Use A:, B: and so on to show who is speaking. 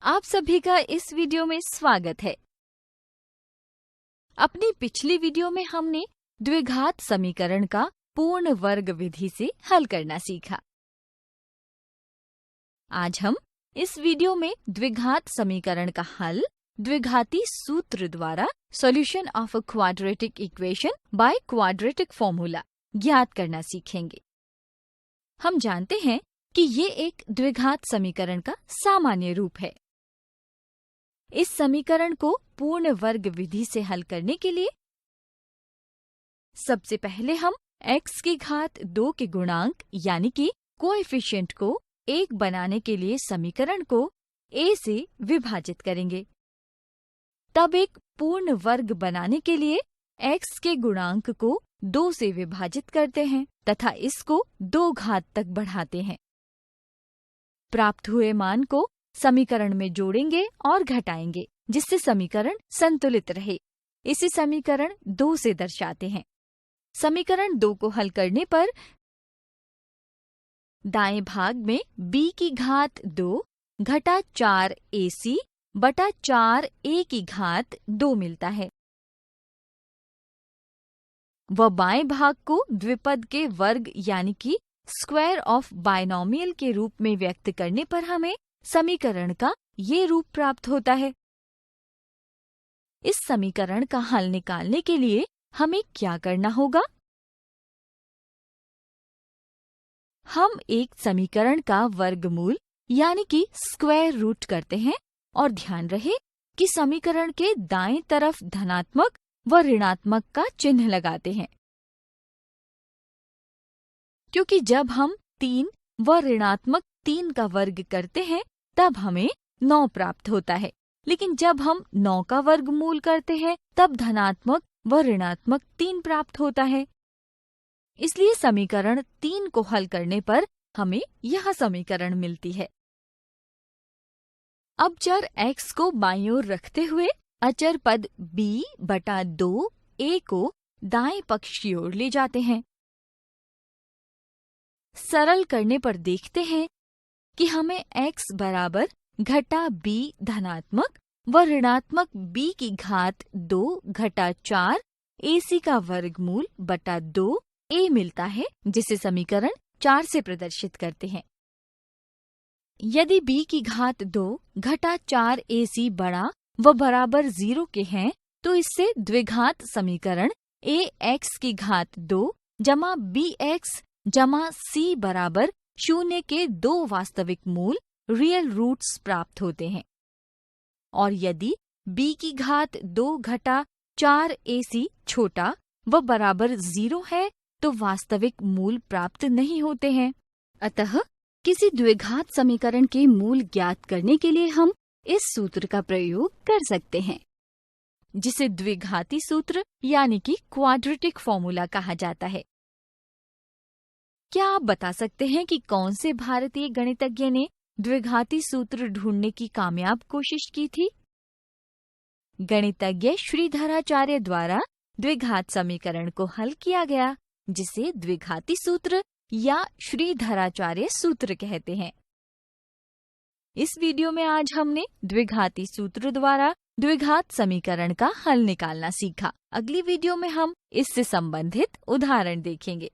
A: आप सभी का इस वीडियो में स्वागत है। अपनी पिछली वीडियो में हमने द्विघात समीकरण का पूर्ण वर्ग विधि से हल करना सीखा। आज हम इस वीडियो में द्विघात समीकरण का हल द्विघाती सूत्र द्वारा solution of a quadratic equation by quadratic formula ज्ञात करना सीखेंगे। हम जानते हैं कि ये एक द्विघात समीकरण का सामान्य रूप है। इस समीकरण को पूर्ण वर्ग विधि से हल करने के लिए सबसे पहले हम x की घात 2 के गुणांक यानी कि कोएफिशिएंट को 1 बनाने के लिए समीकरण को a से विभाजित करेंगे। तब एक पूर्ण वर्ग बनाने के लिए x के गुणांक को 2 से विभाजित करते हैं तथा इसको 2 घात तक बढ़ाते हैं। प्राप्त हुए मान को समीकरण में जोड़ेंगे और घटाएंगे जिससे समीकरण संतुलित रहे। इसे समीकरण 2 से दर्शाते हैं। समीकरण 2 को हल करने पर दाएं भाग में b की घात 2 घटा 4ac बटा 4a की घात 2 मिलता है। व बाएं भाग को द्विपद के वर्ग यानी कि स्क्वायर ऑफ बायनोमियल के रूप में व्यक्त करने पर हमें समीकरण का ये रूप प्राप्त होता है। इस समीकरण का हल निकालने के लिए हमें क्या करना होगा? हम एक समीकरण का वर्गमूल यानी कि स्क्वायर रूट करते हैं और ध्यान रहे कि समीकरण के दाएं तरफ धनात्मक व ऋणात्मक का चिन्ह लगाते हैं, क्योंकि जब हम 3 व ऋणात्मक 3 का वर्ग करते हैं तब हमें 9 प्राप्त होता है, लेकिन जब हम 9 का वर्गमूल करते हैं तब धनात्मक व ऋणात्मक 3 प्राप्त होता है। इसलिए समीकरण 3 को हल करने पर हमें यह समीकरण मिलती है। अब चर x को बाईं ओर रखते हुए अचर पद b बटा 2a को दाएं पक्ष की ओर ले जाते हैं। सरल करने पर देखते हैं कि हमें x बराबर घटा b धनात्मक व ऋणात्मक b की घात 2 घटा 4 ac का वर्गमूल बटा 2a मिलता है, जिसे समीकरण 4 से प्रदर्शित करते हैं। यदि b की घात 2 घटा 4 ac बड़ा व बराबर 0 के हैं तो इससे द्विघात समीकरण ax की घात 2 जमा bx जमा c बराबर 0 के 2 वास्तविक मूल रियल रूट्स प्राप्त होते हैं। और यदि b की घात 2 घटा 4 ac छोटा व बराबर 0 है तो वास्तविक मूल प्राप्त नहीं होते हैं। अतः किसी द्विघात समीकरण के मूल ज्ञात करने के लिए हम इस सूत्र का प्रयोग कर सकते हैं, जिसे द्विघाती सूत्र यानी कि क्वाड्रेटिक फॉर्मूला कहा जाता है। क्या आप बता सकते हैं कि कौन से भारतीय गणितज्ञ ने द्विघाती सूत्र ढूंढने की कामयाब कोशिश की थी? गणितज्ञ श्रीधराचार्य द्वारा द्विघात समीकरण को हल किया गया, जिसे द्विघाती सूत्र या श्रीधराचार्य सूत्र कहते हैं। इस वीडियो में आज हमने द्विघाती सूत्र द्वारा द्विघात समीकरण का हल निकालना सीखा। अगली वीडियो में हम इससे संबंधित उदाहरण देखेंगे।